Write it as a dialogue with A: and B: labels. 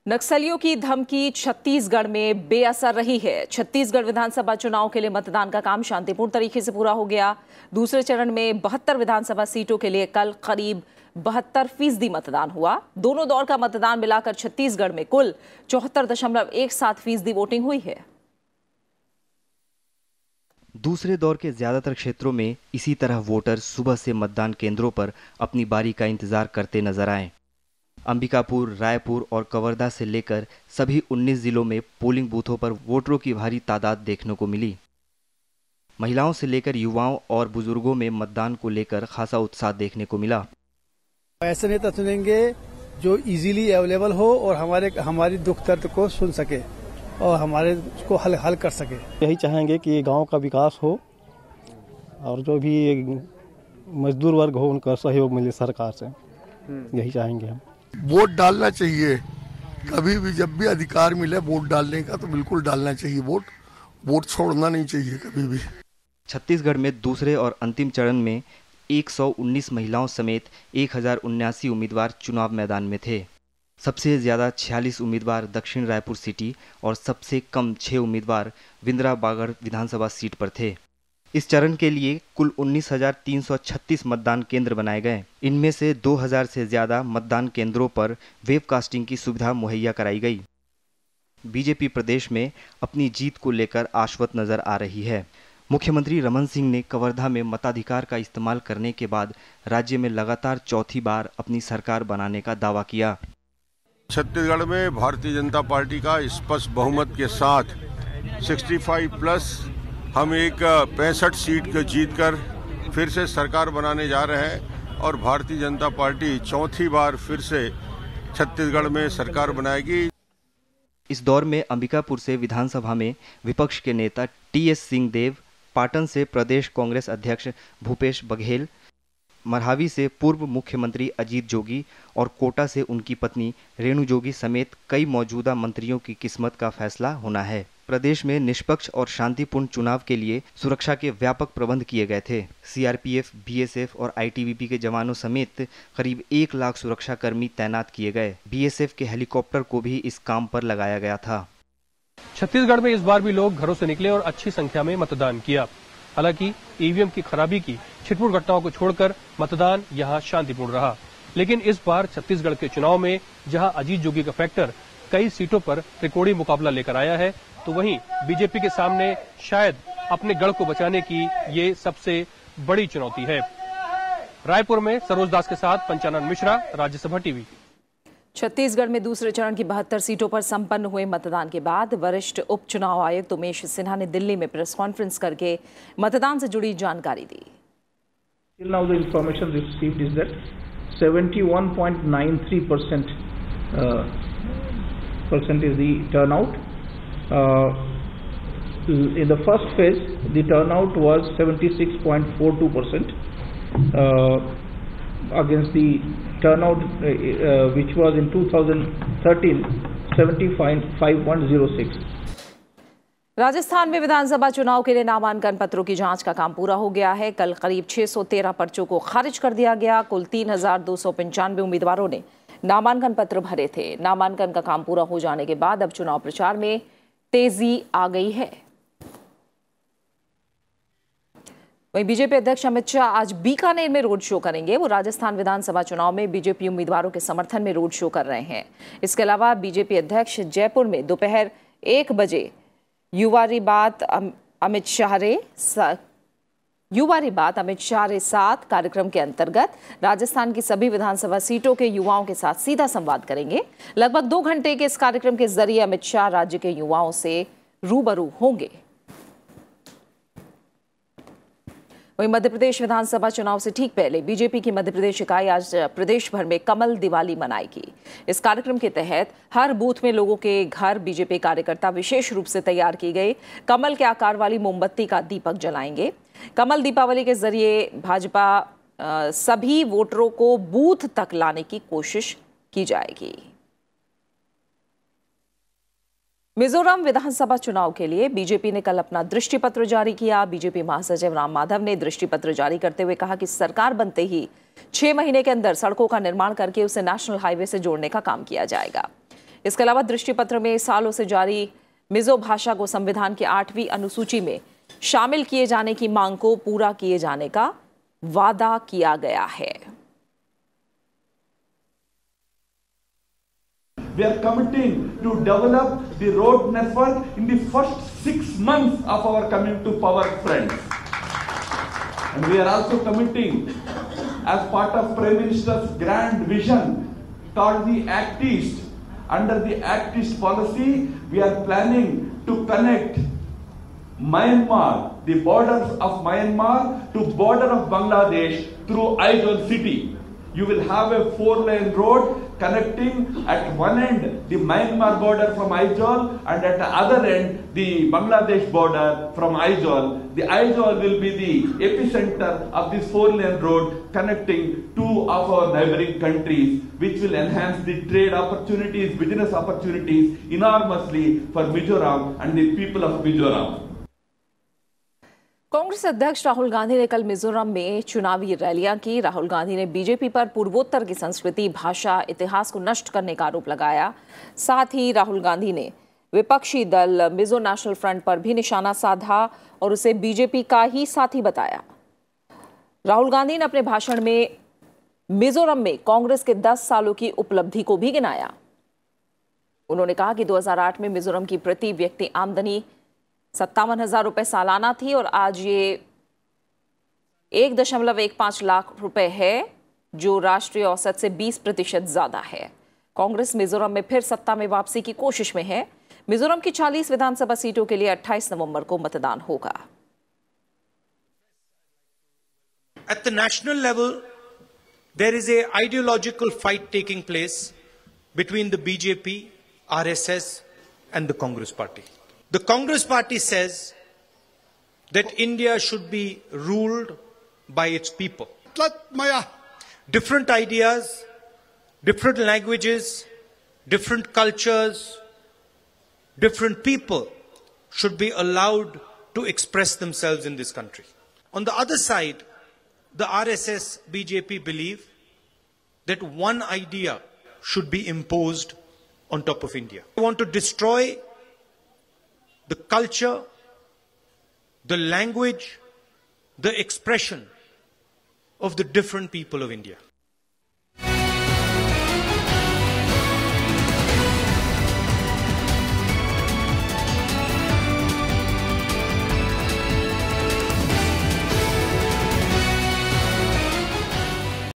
A: नक्सलियों की धमकी छत्तीसगढ़ में बेअसर रही है। छत्तीसगढ़ विधानसभा चुनाव के लिए मतदान का काम शांतिपूर्ण तरीके से पूरा हो गया। दूसरे चरण में 72 विधानसभा सीटों के लिए कल करीब 72% मतदान हुआ। दोनों दौर का मतदान मिलाकर छत्तीसगढ़ में कुल 74.17% वोटिंग हुई है।
B: दूसरे दौर के ज्यादातर क्षेत्रों में इसी तरह वोटर सुबह से मतदान केंद्रों पर अपनी बारी का इंतजार करते नजर आए। अंबिकापुर, रायपुर और कवर्धा से लेकर सभी 19 जिलों में पोलिंग बूथों पर वोटरों की भारी तादाद देखने को मिली। महिलाओं से लेकर युवाओं और बुजुर्गों में मतदान को लेकर खासा उत्साह देखने को मिला।
C: ऐसे नेता चुनेंगे जो इजीली अवेलेबल हो और हमारी दुख दर्द को सुन सके और हमारे उसको हल कर सके।
D: यही चाहेंगे कि गांव का विकास हो और जो भी मजदूर वर्ग हो उनका सहयोग मिले सरकार से, यही चाहेंगे हम।
E: वोट डालना चाहिए, कभी भी जब भी अधिकार मिले वोट डालने का तो बिल्कुल डालना चाहिए। वोट छोड़ना नहीं चाहिए कभी भी।
B: छत्तीसगढ़ में दूसरे और अंतिम चरण में 119 महिलाओं समेत 1079 उम्मीदवार चुनाव मैदान में थे। सबसे ज्यादा 46 उम्मीदवार दक्षिण रायपुर सिटी और सबसे कम 6 उम्मीदवार विंद्रा बागड़ विधानसभा सीट पर थे। इस चरण के लिए कुल 19,336 मतदान केंद्र बनाए गए। इनमें से 2000 से ज्यादा मतदान केंद्रों पर वेबकास्टिंग की सुविधा मुहैया कराई गई। बीजेपी प्रदेश में अपनी जीत को लेकर आश्वस्त नजर आ रही है। मुख्यमंत्री रमन सिंह ने कवर्धा में मताधिकार का इस्तेमाल करने के बाद राज्य में लगातार चौथी बार अपनी सरकार बनाने का दावा किया।
F: छत्तीसगढ़ में भारतीय जनता पार्टी का स्पष्ट बहुमत के साथ 65+ हम एक 65 सीट को जीतकर फिर से सरकार बनाने जा रहे हैं और भारतीय जनता पार्टी चौथी बार फिर से छत्तीसगढ़ में सरकार बनाएगी।
B: इस दौर में अंबिकापुर से विधानसभा में विपक्ष के नेता टीएस सिंहदेव, पाटन से प्रदेश कांग्रेस अध्यक्ष भूपेश बघेल, मरहावी से पूर्व मुख्यमंत्री अजीत जोगी और कोटा से उनकी पत्नी रेणु जोगी समेत कई मौजूदा मंत्रियों की किस्मत का फैसला होना है। प्रदेश में निष्पक्ष और शांतिपूर्ण चुनाव के लिए सुरक्षा के व्यापक प्रबंध किए गए थे। सीआरपीएफ, बीएसएफ और आईटीबीपी के जवानों समेत करीब 1 लाख सुरक्षा कर्मी तैनात किए गए। बीएसएफ के हेलीकॉप्टर को भी इस काम पर लगाया गया था।
G: छत्तीसगढ़ में इस बार भी लोग घरों से निकले और अच्छी संख्या में मतदान किया। हालांकि ईवीएम की खराबी की छिटपुट घटनाओं को छोड़कर मतदान यहां शांतिपूर्ण रहा। लेकिन इस बार छत्तीसगढ़ के चुनाव में जहां अजीत जोगी का फैक्टर कई सीटों पर त्रिकोणीय मुकाबला लेकर आया है, तो वहीं बीजेपी के सामने शायद अपने गढ़ को बचाने की ये सबसे बड़ी चुनौती है। रायपुर में सरोज दास के साथ पंचानन मिश्रा, राज्यसभा टीवी।
A: छत्तीसगढ़ में दूसरे चरण की 72 सीटों पर संपन्न हुए मतदान के बाद वरिष्ठ उप चुनाव आयुक्त उमेश सिन्हा ने दिल्ली में प्रेस कॉन्फ्रेंस करके मतदान से जुड़ी जानकारी दी।
H: Till now the information received is that 71.93% is the turnout. In the first phase, the turnout was 76.42% against the turnout which was in 2013 75.06.
A: Rajasthan में विधानसभा चुनाव के लिए नामांकन पत्रों की जांच का काम पूरा हो गया है। कल करीब 613 पर्चों को खारिज कर दिया गया। कुल 3,295 उम्मीदवारों ने नामांकन पत्र भरे थे। नामांकन का काम पूरा हो जाने के बाद अब चुनाव प्रचार में तेजी आ गई है। वहीं बीजेपी अध्यक्ष अमित शाह आज बीकानेर में रोड शो करेंगे। वो राजस्थान विधानसभा चुनाव में बीजेपी उम्मीदवारों के समर्थन में रोड शो कर रहे हैं। इसके अलावा बीजेपी अध्यक्ष जयपुर में दोपहर 1 बजे युवारी बात अमित शाह रे साथ कार्यक्रम के अंतर्गत राजस्थान की सभी विधानसभा सीटों के युवाओं के साथ सीधा संवाद करेंगे। लगभग 2 घंटे के इस कार्यक्रम के जरिए अमित शाह राज्य के युवाओं से रूबरू होंगे। वहीं मध्य प्रदेश विधानसभा चुनाव से ठीक पहले बीजेपी की मध्य प्रदेश इकाई आज प्रदेश भर में कमल दिवाली मनाएगी। इस कार्यक्रम के तहत हर बूथ में लोगों के घर बीजेपी कार्यकर्ता विशेष रूप से तैयार की गई कमल के आकार वाली मोमबत्ती का दीपक जलाएंगे। कमल दीपावली के जरिए भाजपा सभी वोटरों को बूथ तक लाने की कोशिश की जाएगी। मिजोरम विधानसभा चुनाव के लिए बीजेपी ने कल अपना दृष्टि पत्र जारी किया। बीजेपी महासचिव राम माधव ने दृष्टि पत्र जारी करते हुए कहा कि सरकार बनते ही 6 महीने के अंदर सड़कों का निर्माण करके उसे नेशनल हाईवे से जोड़ने का काम किया जाएगा। इसके अलावा दृष्टि पत्र में सालों से जारी मिजो भाषा को संविधान की 8वीं अनुसूची में शामिल किए जाने की मांग को पूरा किए जाने का वादा किया गया है।
I: We are committing to develop the road network in the first 6 months of our coming to power, friends. And we are also committing, as part of Prime Minister's grand vision called the Act East. Under the Act East policy, we are planning to connect Myanmar, the borders of Myanmar, to border of Bangladesh through Aizawl city. You will have a 4-lane road connecting at one end the Myanmar border from Aizawl and at the other end the Bangladesh border from Aizawl. The Aizawl will be the epicenter of this 4-lane road connecting two of our neighboring countries, which will enhance the trade opportunities, business opportunities enormously for Mizoram and the people of Mizoram.
A: Congress अध्यक्ष राहुल गांधी ने कल मिजोरम में चुनावी रैलियां की। राहुल गांधी ने BJP पर पूर्वोत्तर की संस्कृति, भाषा, इतिहास को नष्ट करने का आरोप लगाया। साथ ही राहुल गांधी ने विपक्षी दल मिजो नेशनल फ्रंट पर भी निशाना साधा और उसे बीजेपी का ही साथी बताया। राहुल गांधी ने अपने भाषण में मिजोरम में कांग्रेस के 10 सालों की उपलब्धि को भी गिनाया। उन्होंने कहा कि 2008 में मिजोरम की प्रति व्यक्ति आमदनी 57,000 रुपए सालाना थी और आज ये 1.15 लाख रुपए है, जो राष्ट्रीय औसत से 20% ज्यादा है। कांग्रेस मिजोरम में फिर सत्ता में वापसी की कोशिश में है। मिजोरम की 40 विधानसभा सीटों के लिए 28 नवंबर को मतदान होगा।
J: At the national level, there is a ideological fight taking place between the BJP, RSS and the Congress Party. The Congress Party says that India should be ruled by its people. Different ideas, different languages, different cultures, different people should be allowed to express themselves in this country. On the other side, the RSS, BJP believe that one idea should be imposed on top of India. They want to destroy the culture, the language, the expression of the different people of India.